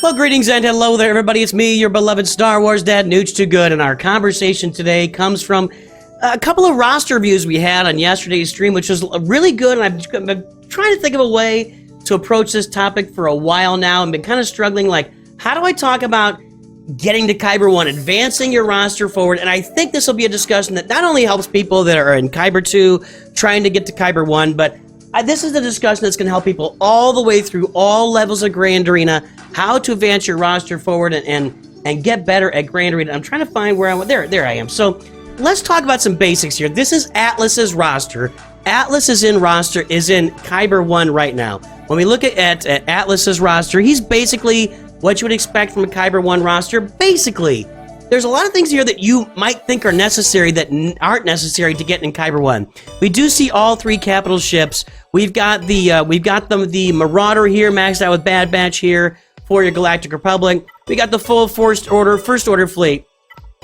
Well, greetings and hello there, everybody. It's me, your beloved Star Wars dad, Nooch Too Good, and our conversation today comes from a couple of roster reviews we had on yesterday's stream, which was really good, and I've been trying to think of a way to approach this topic for a while now, and been kind of struggling, like, how do I talk about getting to Kyber 1, advancing your roster forward? And I think this will be a discussion that not only helps people that are in Kyber 2 trying to get to Kyber 1, but this is a discussion that's going to help people all the way through all levels of Grand Arena, how to advance your roster forward and get better at Grand Arena. I'm trying to find where I went. There I am. So let's talk about some basics here. This is Atlas's roster. Atlas is in Kyber 1 right now. When we look at Atlas's roster, he's basically what you would expect from a Kyber 1 roster. Basically, there's a lot of things here that you might think are necessary that aren't necessary to get in Kyber 1. We do see all three capital ships. We've got the Marauder here, maxed out with Bad Batch here for your Galactic Republic. We got the full First Order fleet.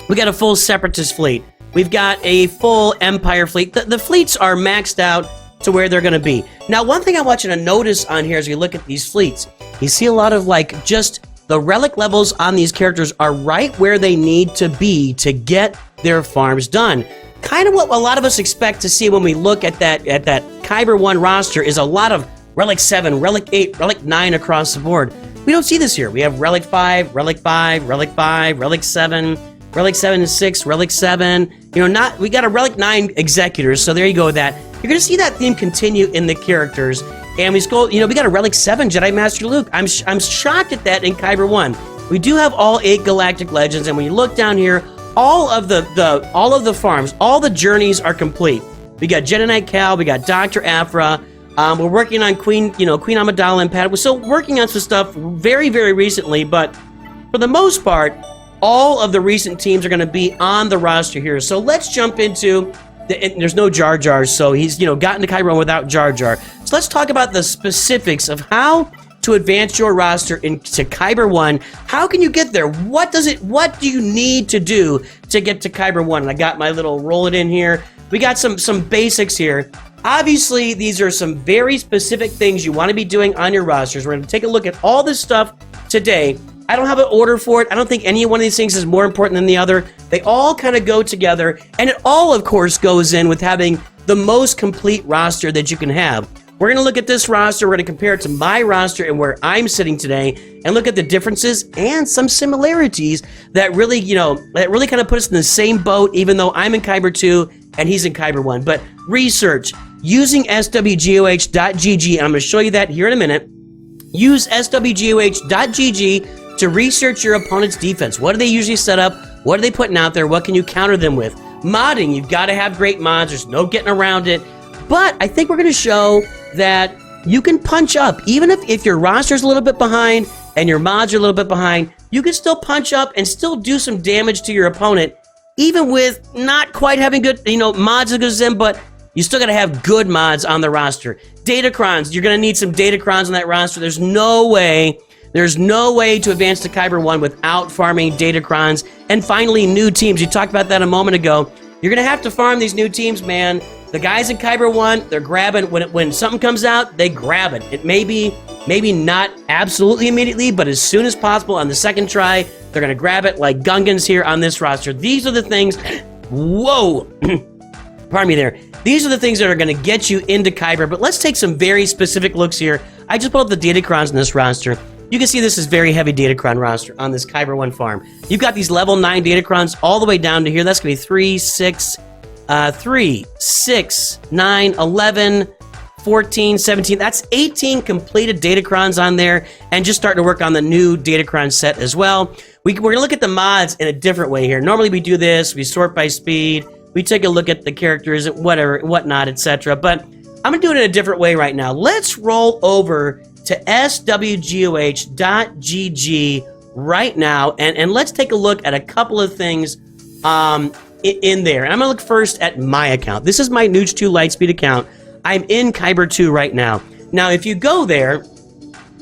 We got a full Separatist fleet. We've got a full Empire fleet. The fleets are maxed out to where they're going to be. Now, one thing I want you to notice on here as we look at these fleets, you see a lot of just the relic levels on these characters are right where they need to be to get their farms done. Kind of what a lot of us expect to see when we look at that Kyber 1 roster is a lot of Relic 7, Relic 8, Relic 9 across the board. We don't see this here. We have Relic 5, Relic 5, Relic 5, Relic 7, Relic 7 and 6, Relic 7. We got a Relic 9 Executors, so there you go with that. You're going to see that theme continue in the characters. And we got a Relic 7 Jedi Master Luke. I'm shocked at that in Kyber 1. We do have all 8 Galactic Legends, and when you look down here, all of the farms, all the journeys are complete. We got Jedi Knight Cal, we got Dr. Aphra. We're working on Queen Amidala and Padme. We're still working on some stuff very, very recently, but for the most part, all of the recent teams are going to be on the roster here. So let's jump into there's no Jar Jar, so he's gotten to Kyber 1 without Jar Jar. So let's talk about the specifics of how to advance your roster into Kyber 1. How can you get there? What do you need to do to get to Kyber 1? And I got my little roll it in here. We got some basics here. Obviously, these are some very specific things you want to be doing on your rosters. We're going to take a look at all this stuff today. I don't have an order for it. I don't think any one of these things is more important than the other. They all kind of go together, and it all, of course, goes in with having the most complete roster that you can have. We're going to look at this roster. We're going to compare it to my roster and where I'm sitting today, and look at the differences and some similarities that really, kind of put us in the same boat, even though I'm in Kyber 2 and he's in Kyber 1. But research using SWGOH.gg, and I'm going to show you that here in a minute. Use SWGOH.gg to research your opponent's defense. What do they usually set up? What are they putting out there? What can you counter them with? Modding, you've got to have great mods. There's no getting around it. But I think we're going to show that you can punch up. Even if your roster's a little bit behind and your mods are a little bit behind, you can still punch up and still do some damage to your opponent, even with not quite having good, mods as good as them, but you still got to have good mods on the roster. Datacrons, you're going to need some Datacrons on that roster. There's no way to advance to Kyber 1 without farming Datacrons. And finally, new teams. You talked about that a moment ago. You're going to have to farm these new teams, man. The guys in Kyber 1, they're grabbing, when something comes out, they grab it. It maybe not absolutely immediately, but as soon as possible on the second try, they're going to grab it like Gungans here on this roster. These are the things, whoa, pardon me there. These are the things that are going to get you into Kyber, but let's take some very specific looks here. I just pulled up the Datacrons in this roster. You can see this is very heavy Datacron roster on this Kyber 1 farm. You've got these level 9 Datacrons all the way down to here. That's going to be 3, 6, 9, 11, 14, 17. That's 18 completed Datacrons on there, and just starting to work on the new Datacron set as well. We're going to look at the mods in a different way here. Normally we do this. We sort by speed. We take a look at the characters, whatnot, etc. But I'm going to do it in a different way right now. Let's roll over to SWGOH.gg right now, and let's take a look at a couple of things in there. And I'm going to look first at my account. This is my Nooch 2 Lightspeed account. I'm in Kyber 2 right now. Now, if you go there,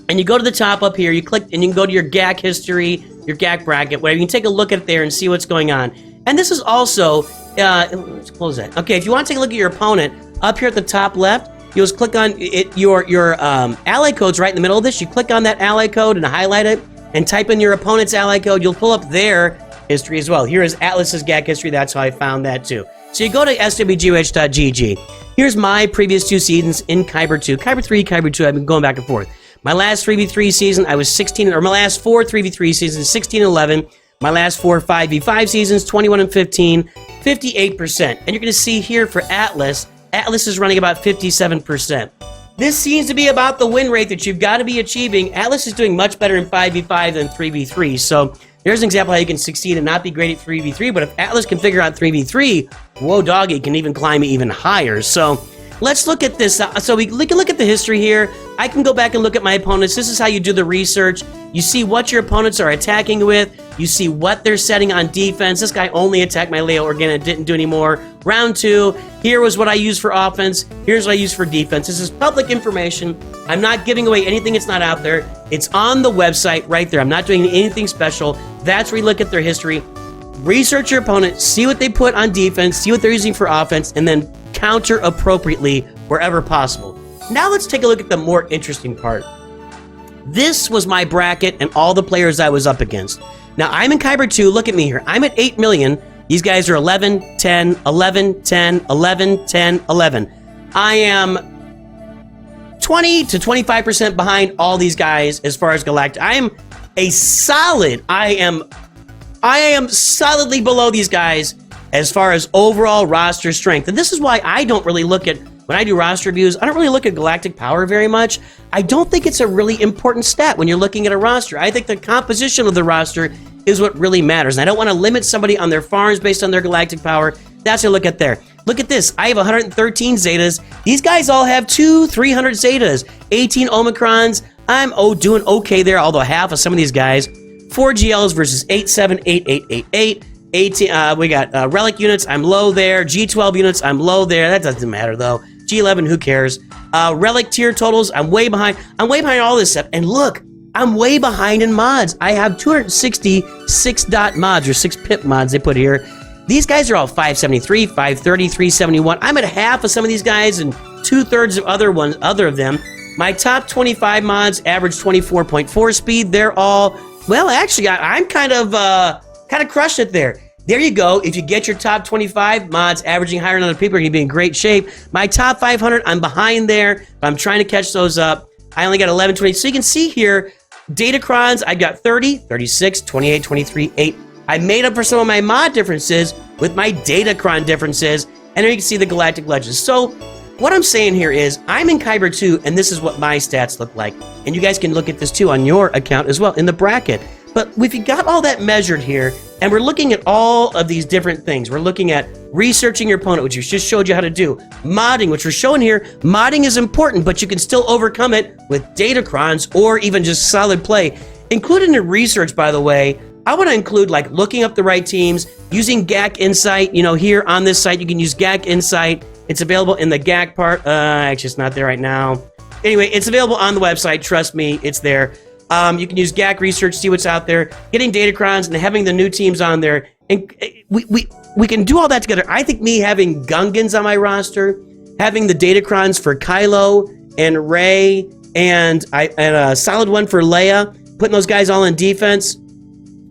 and you go to the top up here, you click, and you can go to your GAC history, your GAC bracket, whatever. You can take a look at it there and see what's going on. And this is also, let's close that. Okay, if you want to take a look at your opponent, up here at the top left, you'll just click on it, your ally code's right in the middle of this. You click on that ally code and highlight it. and type in your opponent's ally code, you'll pull up their history as well. Here is Atlas's GAC history. That's how I found that too. So you go to SWGOH.gg. Here's my previous 2 seasons in Kyber 2. Kyber 3, Kyber 2, I've been going back and forth. My last 3v3 season, I was 16, or my last 4 3v3 seasons, 16 and 11. My last 4 5v5 seasons, 21 and 15, 58%. And you're going to see here for Atlas, Atlas is running about 57%. This seems to be about the win rate that you've got to be achieving. Atlas is doing much better in 5v5 than 3v3. So there's an example how you can succeed and not be great at 3v3. But if Atlas can figure out 3v3, whoa doggy, it can even climb even higher. So let's look at this. So we can look at the history here. I can go back and look at my opponents. This is how you do the research. You see what your opponents are attacking with. You see what they're setting on defense. This guy only attacked my Leo Organa, didn't do anymore. Round 2, here was what I used for offense. Here's what I used for defense. This is public information. I'm not giving away anything that's not out there. It's on the website right there. I'm not doing anything special. That's where you look at their history. Research your opponent, see what they put on defense, see what they're using for offense, and then counter appropriately wherever possible. Now let's take a look at the more interesting part. This was my bracket and all the players I was up against. Now I'm in Kyber 2, look at me here. I'm at 8 million. These guys are 11, 10, 11, 10, 11, 10, 11. I am 20 to 25% behind all these guys as far as Galactic. I am solidly below these guys as far as overall roster strength. And this is why I don't really look at, when I do roster reviews, I don't really look at galactic power very much. I don't think it's a really important stat when you're looking at a roster. I think the composition of the roster is what really matters. And I don't want to limit somebody on their farms based on their galactic power. That's what I look at there. Look at this. I have 113 Zetas. These guys all have 300 Zetas. 18 Omicrons. I'm doing okay there, although half of some of these guys. 4 GLs versus 8, 7, 8, 8, 8, 8. 18, we got relic units, I'm low there. G12 units, I'm low there. That doesn't matter though. G11, who cares? Relic tier totals, I'm way behind. I'm way behind all this stuff. And look, I'm way behind in mods. I have 260 6-dot mods, or 6-pip mods they put here. These guys are all 573, 530, 371. I'm at half of some of these guys and 2/3 of other of them. My top 25 mods average 24.4 speed. They're all, well, actually, I'm kind of crushed it there. There you go. If you get your top 25 mods averaging higher than other people, you're going to be in great shape. My top 500, I'm behind there, but I'm trying to catch those up. I only got 11, 20. So you can see here, Datacrons, I got 30, 36, 28, 23, 8. I made up for some of my mod differences with my Datacron differences, and there you can see the Galactic Legends. So what I'm saying here is, I'm in Kyber 2, and this is what my stats look like. And you guys can look at this too on your account as well, in the bracket. But if you got all that measured here, and we're looking at all of these different things, we're looking at researching your opponent, which we just showed you how to do, modding, which we're showing here. Modding is important, but you can still overcome it with Datacrons or even just solid play. Included in research, by the way, I want to include like looking up the right teams, using GAC Insight. You know, here on this site, you can use GAC Insight. It's available in the GAC part. Actually, it's not there right now. Anyway, it's available on the website. Trust me, it's there. You can use GAC research, see what's out there, getting Datacrons and having the new teams on there. And we can do all that together. I think me having Gungans on my roster, having the Datacrons for Kylo and Rey, and a solid one for Leia, putting those guys all in defense,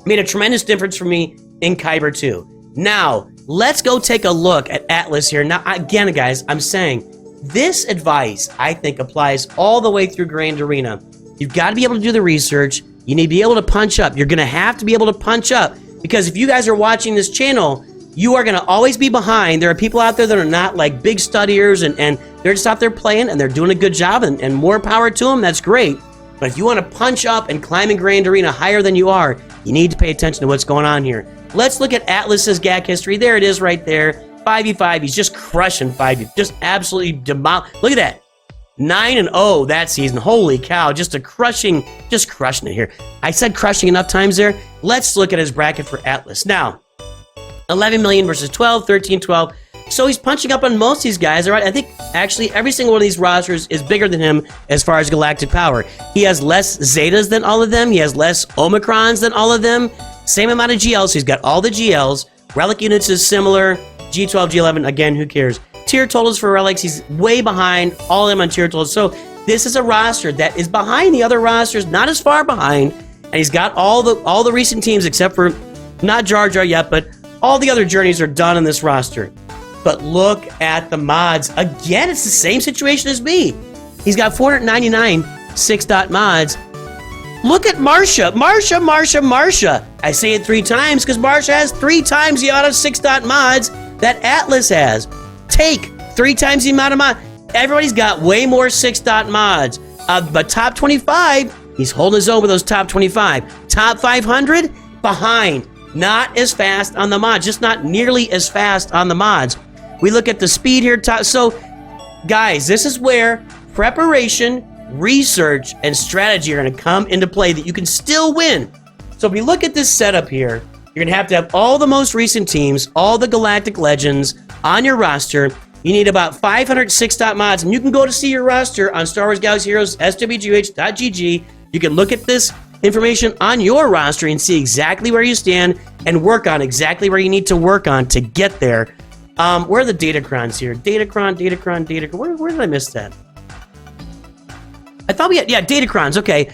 made a tremendous difference for me in Kyber 2. Now, let's go take a look at Atlas here. Now, again, guys, I'm saying this advice, I think, applies all the way through Grand Arena. You've got to be able to do the research. You need to be able to punch up. You're going to have to be able to punch up, because if you guys are watching this channel, you are going to always be behind. There are people out there that are not like big studiers, and they're just out there playing, and they're doing a good job, and more power to them. That's great. But if you want to punch up and climb in Grand Arena higher than you are, you need to pay attention to what's going on here. Let's look at Atlas's GAC history. There it is right there. 5v5. He's just crushing 5v. Just absolutely Look at that. 9-0 that season. Holy cow. Just crushing it here. I said crushing enough times there. Let's look at his bracket for Atlas. Now, 11 million versus 12, 13, 12. So he's punching up on most of these guys, all right? I think actually every single one of these rosters is bigger than him as far as galactic power. He has less Zetas than all of them. He has less Omicrons than all of them. Same amount of GLs. So he's got all the GLs. Relic units is similar. G12, G11, again, who cares? Tier totals for relics, he's way behind all of them on tier totals. So this is a roster that is behind the other rosters, not as far behind, and and he's got all the recent teams except for not Jar Jar yet, but all the other journeys are done on this roster. But look at the mods. Again, it's the same situation as me. He's got 499 6-dot mods. Look at Marsha. Marsha. I say it 3 times because Marsha has 3 times the amount of 6-dot mods that Atlas has. Take 3 times the amount of mods. Everybody's got way more 6-dot mods. But top 25, he's holding his own with those top 25. Top 500, behind. Not as fast on the mods. Just not nearly as fast on the mods. We look at the speed here. So, guys, this is where preparation, research, and strategy are going to come into play that you can still win. So if you look at this setup here, you're going to have all the most recent teams, all the Galactic Legends on your roster. You need about 506 mods, and you can go to see your roster on Star Wars Galaxy Heroes, SWGOH.gg. You can look at this information on your roster and see exactly where you stand and work on exactly where you need to work on to get there. Where are the Datacrons here? Datacron. Where did I miss that? I thought we had, yeah, Datacrons, okay.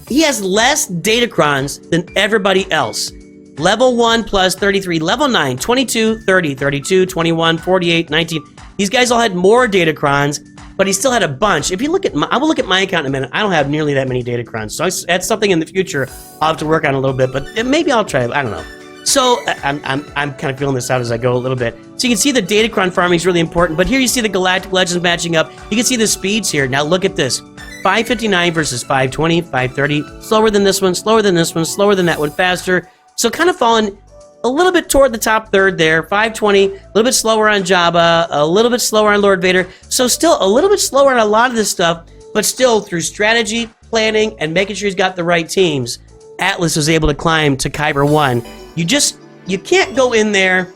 He has less Datacrons than everybody else. Level 1 plus 33, level 9, 22, 30, 32, 21, 48, 19. These guys all had more Datacrons, but he still had a bunch. If you look at I will look at my account in a minute. I don't have nearly that many Datacrons, so that's something in the future I'll have to work on a little bit, but maybe I'll try it, I don't know. So I'm kind of feeling this out as I go a little bit. So you can see the Datacron farming is really important, but here you see the Galactic Legends matching up. You can see the speeds here. Now look at this. 559 versus 520, 530. Slower than this one, slower than this one, slower than that one, faster. So kind of falling a little bit toward the top third there. 520, a little bit slower on Jabba, a little bit slower on Lord Vader. So still a little bit slower on a lot of this stuff, but still through strategy, planning, and making sure he's got the right teams, Atlas was able to climb to Kyber 1. You can't go in there.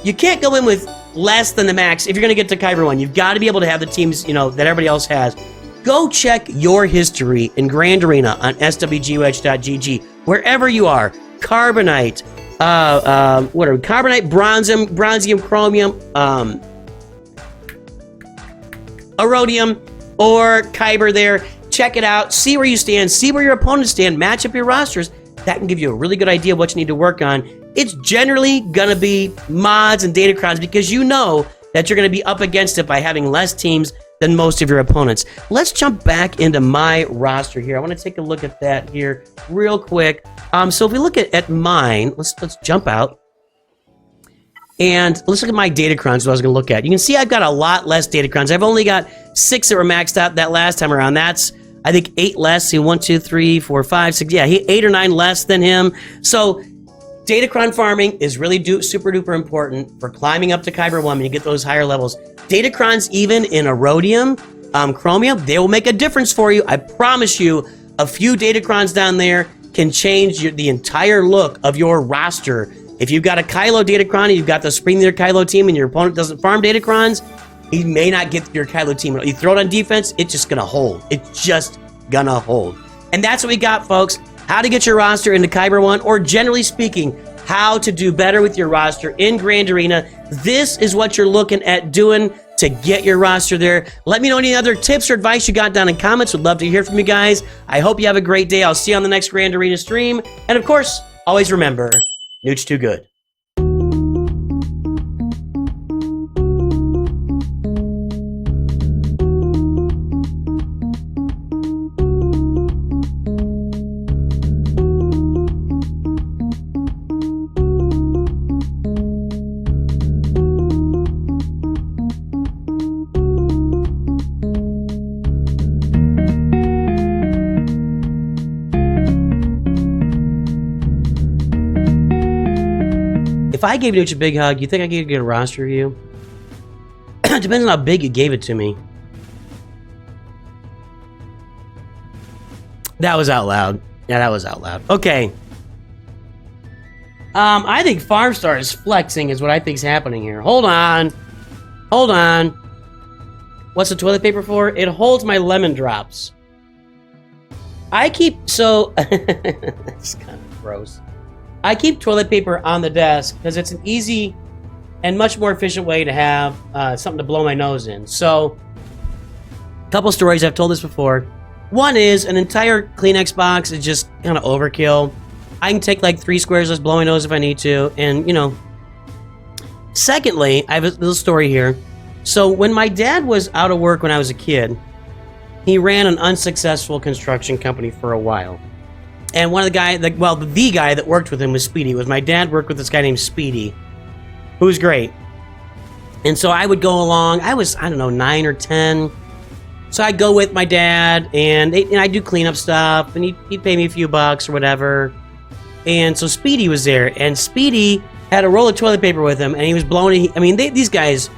You can't go in with less than the max if you're going to get to Kyber 1. You've got to be able to have the teams, that everybody else has. Go check your history in Grand Arena on SWGOH.gg. Wherever you are, Carbonite, Carbonite, Bronzium, Chromium, Erodium, or Kyber there. Check it out. See where you stand. See where your opponents stand. Match up your rosters. That can give you a really good idea of what you need to work on. It's generally going to be mods and Datacrons because you know that you're going to be up against it by having less teams than most of your opponents. Let's jump back into my roster here. I want to take a look at that here real quick. So if we look at mine, let's jump out. And let's look at my Datacrons, what I was going to look at. You can see I've got a lot less Datacrons. I've only got 6 that were maxed out that last time around. That's, I think, 8 less. See, 1, 2, 3, 4, 5, 6. Yeah, 8 or 9 less than him. So Datacron farming is really super duper important for climbing up to Kyber 1 when you get those higher levels. Datacrons, even in Erodium, Chromium, they will make a difference for you. I promise you, a few Datacrons down there can change the entire look of your roster. If you've got a Kylo Datacron and you've got the Spring Leader Kylo team and your opponent doesn't farm Datacrons, he may not get your Kylo team. You throw it on defense, it's just going to hold. It's just going to hold. And that's what we got, folks. How to get your roster into Kyber 1, or generally speaking, how to do better with your roster in Grand Arena. This is what you're looking at doing to get your roster there. Let me know any other tips or advice you got down in comments. Would love to hear from you guys. I hope you have a great day. I'll see you on the next Grand Arena stream. And of course, always remember, Nooch too good. If I gave Nooch a big hug, you think I could get a roster review? Depends on how big you gave it to me. That was out loud. Yeah, that was out loud. Okay. I think Farmstar is flexing is what I think is happening here. Hold on. Hold on. What's the toilet paper for? It holds my lemon drops. I keep... So... That's kind of gross. I keep toilet paper on the desk because it's an easy and much more efficient way to have something to blow my nose in. So, a couple stories, I've told this before. One is an entire Kleenex box is just kind of overkill. I can take like 3 squares, just blow my nose if I need to, and you know. Secondly, I have a little story here. So when my dad was out of work when I was a kid, he ran an unsuccessful construction company for a while. And one of the guy, the guy that worked with him was Speedy. It was my dad worked with this guy named Speedy, who was great. And so I would go along. I was, I don't know, 9 or 10. So I'd go with my dad, and I'd do cleanup stuff, and he'd pay me a few bucks or whatever. And so Speedy was there, and Speedy had a roll of toilet paper with him, and he was blowing it. I mean, these guys,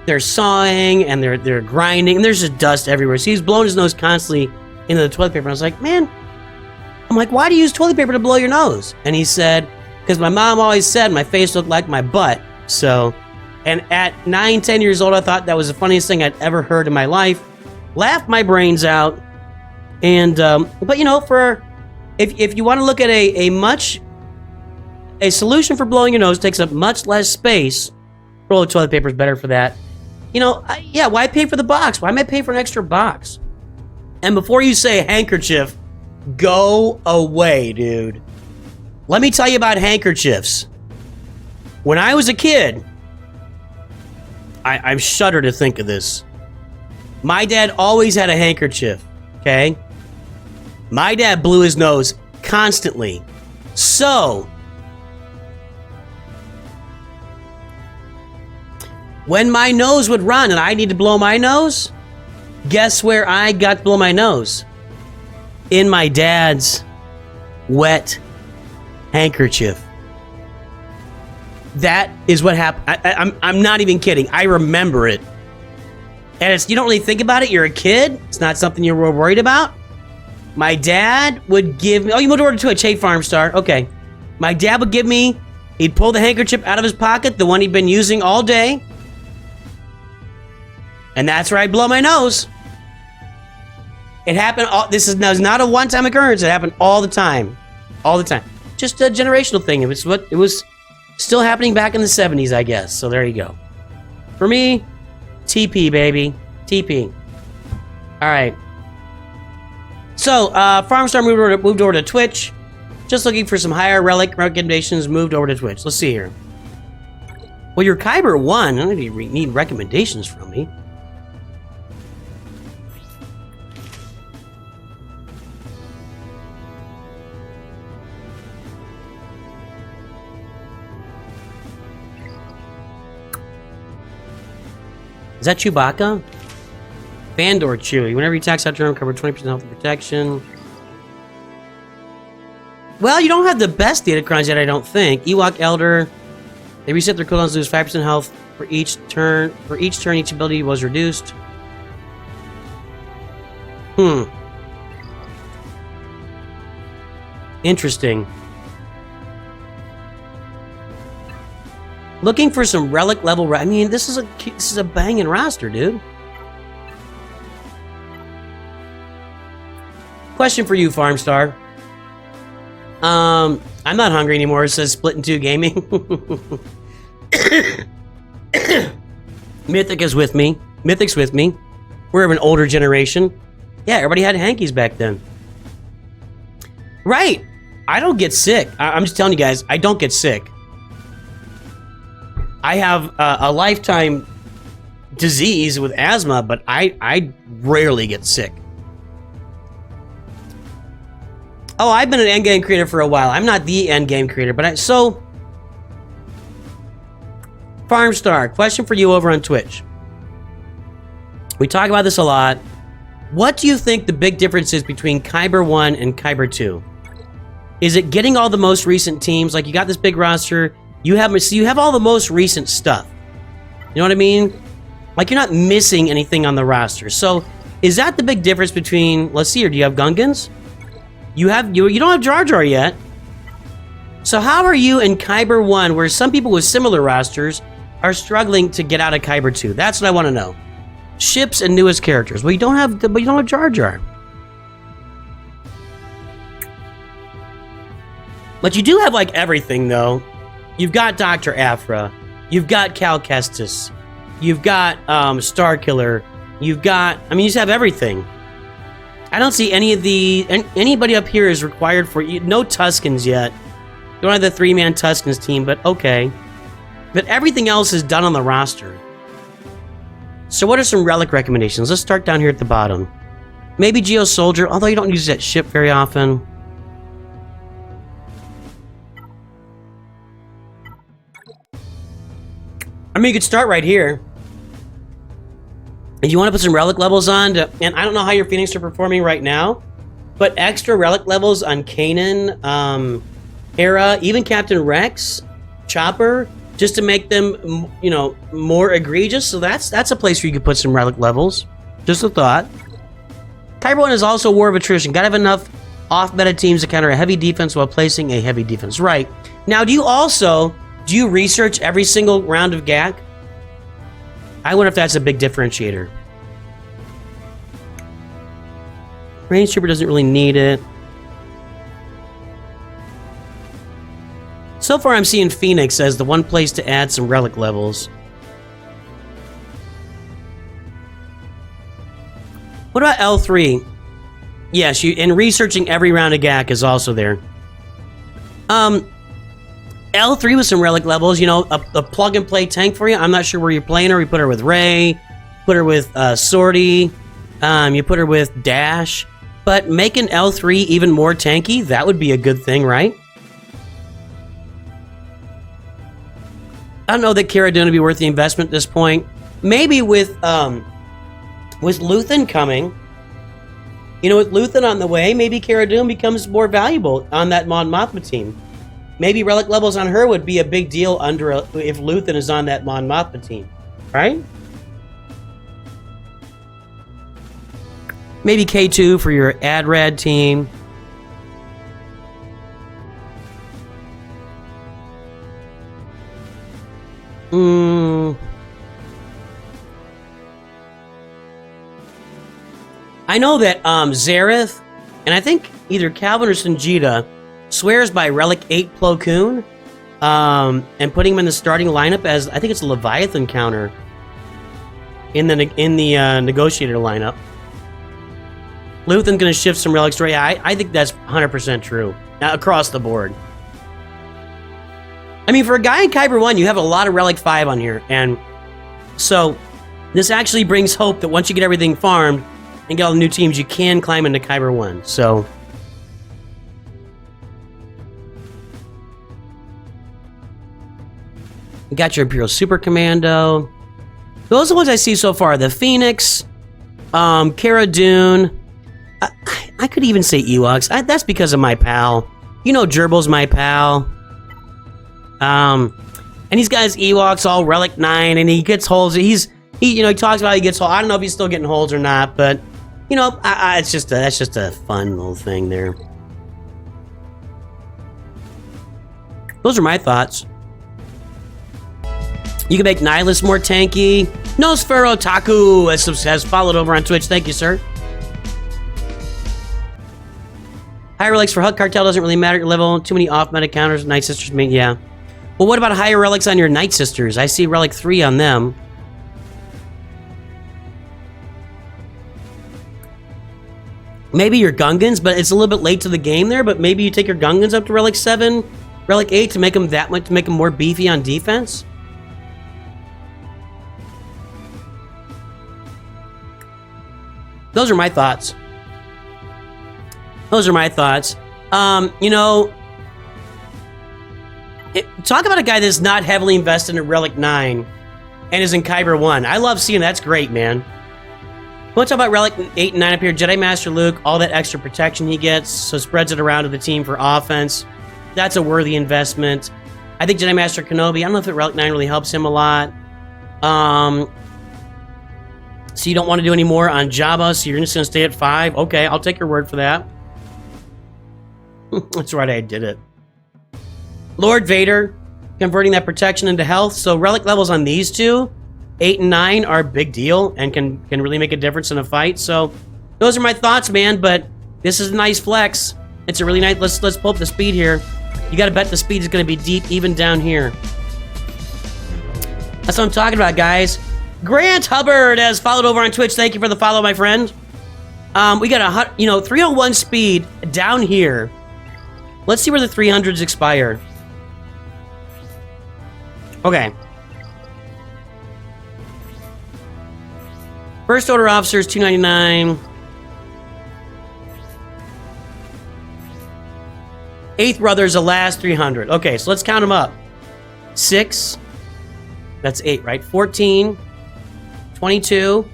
they're sawing, and they're grinding, and there's just dust everywhere. So he's blowing his nose constantly into the toilet paper. And I was like, man, why do you use toilet paper to blow your nose? And he said, because my mom always said my face looked like my butt. So, and at 9, 10 years old, I thought that was the funniest thing I'd ever heard in my life. Laughed my brains out. And, but you know, if you want to look at a solution for blowing your nose takes up much less space, roll of toilet paper is better for that. You know, yeah, why pay for the box? Why am I paying for an extra box? And before you say handkerchief, go away, dude. Let me tell you about handkerchiefs. When I was a kid, I shudder to think of this. My dad always had a handkerchief, okay? My dad blew his nose constantly. So, when my nose would run and I need to blow my nose, guess where I got to blow my nose? In my dad's wet handkerchief. That is what happened. I'm not even kidding. I remember it. And you don't really think about it. You're a kid. It's not something you're worried about. My dad would give me... Oh, you moved over to a Che Farm Star. Okay. My dad would give me... He'd pull the handkerchief out of his pocket, the one he'd been using all day. And that's where I'd blow my nose. It happened... This is not a one-time occurrence. It happened all the time. All the time. Just a generational thing. It was still happening back in the 70s, I guess. So there you go. For me... TP, baby. TP. All right. So, Farmstar moved over to Twitch. Just looking for some higher relic recommendations. Moved over to Twitch. Let's see here. Well, your Kyber 1. I don't need recommendations from me. Is that Chewbacca? Fandor Chewy. Whenever you tax out your arm, cover 20% health and protection. Well, you don't have the best data crunch yet, I don't think. Ewok Elder. They reset their cooldowns to lose 5% health for each turn. For each turn, each ability was reduced. Interesting. Looking for some relic level. I mean, this is a banging roster, dude. Question for you, Farmstar. I'm not hungry anymore. It says Split in 2 Gaming. Mythic is with me. Mythic's with me. We're of an older generation. Yeah, everybody had hankies back then. Right. I don't get sick. I'm just telling you guys, I don't get sick. I have a lifetime disease with asthma, but I rarely get sick. Oh, I've been an endgame creator for a while. I'm not the endgame creator, but Farmstar, question for you over on Twitch. We talk about this a lot. What do you think the big difference is between Kyber 1 and Kyber 2? Is it getting all the most recent teams? Like, you got this big roster, you have all the most recent stuff. You know what I mean? Like, you're not missing anything on the roster. So, is that the big difference between, let's see here, do you have Gungans? You don't have Jar Jar yet. So how are you in Kyber 1, where some people with similar rosters are struggling to get out of Kyber 2? That's what I want to know. Ships and newest characters. Well, you don't have Jar Jar. But you do have, like, everything, though. You've got Dr. Aphra. You've got Cal Kestis. You've got Starkiller. You've got... I mean, you just have everything. I don't see anybody up here is required for no Tuscans yet. Don't have the 3-man Tuscans team, but okay. But everything else is done on the roster. So what are some relic recommendations? Let's start down here at the bottom. Maybe Geo Soldier, although you don't use that ship very often. I mean, you could start right here. If you want to put some relic levels on, and I don't know how your Phoenix are performing right now, but extra relic levels on Kanan, Hera, even Captain Rex, Chopper, just to make them, you know, more egregious. So that's a place where you could put some relic levels. Just a thought. Kyber 1 is also War of Attrition. Gotta have enough off-meta teams to counter a heavy defense while placing a heavy defense. Right. Now, do you research every single round of GAC? I wonder if that's a big differentiator. Range Trooper doesn't really need it. So far, I'm seeing Phoenix as the one place to add some relic levels. What about L3? Yes, and researching every round of GAC is also there. L3 with some relic levels, you know, a plug-and-play tank for you. I'm not sure where you're playing her. We put her with Rey, put her with Sortie, you put her with Dash. But making L3 even more tanky, that would be a good thing, right? I don't know that Cara Dune would be worth the investment at this point. Maybe with Luthen coming, you know, with Luthen on the way, maybe Cara Dune becomes more valuable on that Mon Mothma team. Maybe relic levels on her would be a big deal if Luthen is on that Mon Mothma team, right? Maybe K2 for your AdRad team. I know that Zareth, and I think either Calvin or Sanjita, swears by Relic 8 Plo Koon, and putting him in the starting lineup as, I think it's a Leviathan counter in the negotiator lineup. Luthen's going to shift some relics. Yeah, I think that's 100% true across the board. I mean, for a guy in Kyber 1, you have a lot of Relic 5 on here, and so this actually brings hope that once you get everything farmed and get all the new teams, you can climb into Kyber 1. So you got your Imperial Super Commando. Those are the ones I see so far. The Phoenix, Cara Dune. I could even say Ewoks. That's because of my pal. You know Gerbil's my pal. And he's got his Ewoks all Relic 9, and he gets holes. He talks about how he gets holes. I don't know if he's still getting holes or not, but you know, that's just a fun little thing there. Those are my thoughts. You can make Nihilus more tanky. Nosfero Taku has followed over on Twitch. Thank you, sir. Higher relics for Hut Cartel doesn't really matter at your level. Too many off-meta counters. Night Sisters, yeah. Well, what about higher relics on your Night Sisters? I see Relic 3 on them. Maybe your Gungans, but it's a little bit late to the game there, but maybe you take your Gungans up to Relic 7, Relic 8 to make them that much, to make them more beefy on defense. Those are my thoughts. Those are my thoughts. You know, talk about a guy that's not heavily invested in Relic 9 and is in Kyber 1. I love seeing that's great, man. We'll talk about Relic 8 and 9 up here. Jedi Master Luke, all that extra protection he gets, so spreads it around to the team for offense. That's a worthy investment. I think Jedi Master Kenobi, I don't know if Relic 9 really helps him a lot. So you don't want to do any more on Jabba, so you're just going to stay at 5. Okay, I'll take your word for that. That's right, I did it. Lord Vader, converting that protection into health. So relic levels on these two, 8 and 9, are a big deal and can really make a difference in a fight. So those are my thoughts, man, but this is a nice flex. It's a really nice, let's pull up the speed here. You got to bet the speed is going to be deep even down here. That's what I'm talking about, guys. Grant Hubbard has followed over on Twitch. Thank you for the follow, my friend. We got 301 speed down here. Let's see where the 300s expire. Okay. First order officers, 299. 8th brothers, the last 300. Okay, so let's count them up. 6. That's 8, right? 14. 22.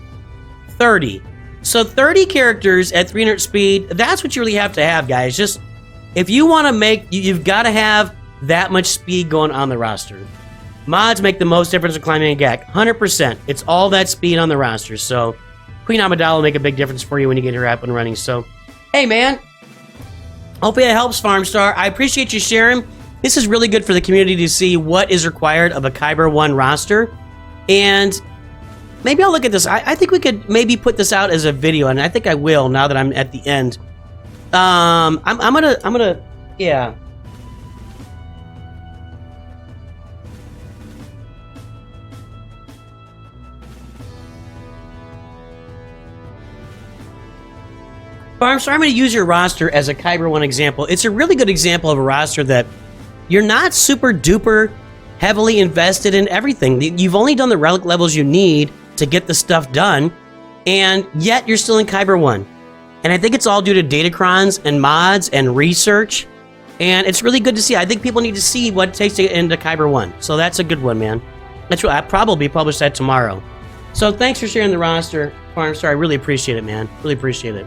30. So 30 characters at 300 speed, that's what you really have to have, guys. Just, if you want to make, you've got to have that much speed going on the roster. Mods make the most difference in climbing a gag. 100%. It's all that speed on the roster. So Queen Amidala will make a big difference for you when you get her up and running. So, hey, man. Hopefully it helps, Farmstar. I appreciate you sharing. This is really good for the community to see what is required of a Kyber 1 roster. And maybe I'll look at this. I think we could maybe put this out as a video, and I think I will now that I'm at the end. I'm gonna, yeah. Farmstar, I'm going to use your roster as a Kyber 1 example. It's a really good example of a roster that you're not super duper heavily invested in everything. You've only done the relic levels you need to get the stuff done, and yet you're still in Kyber 1. And I think it's all due to datacrons and mods and research, and it's really good to see. I think people need to see what it takes to get into Kyber 1. So that's a good one, man. That's what I'll probably publish that tomorrow. So thanks for sharing the roster, Farmstar. I really appreciate it, man. Really appreciate it.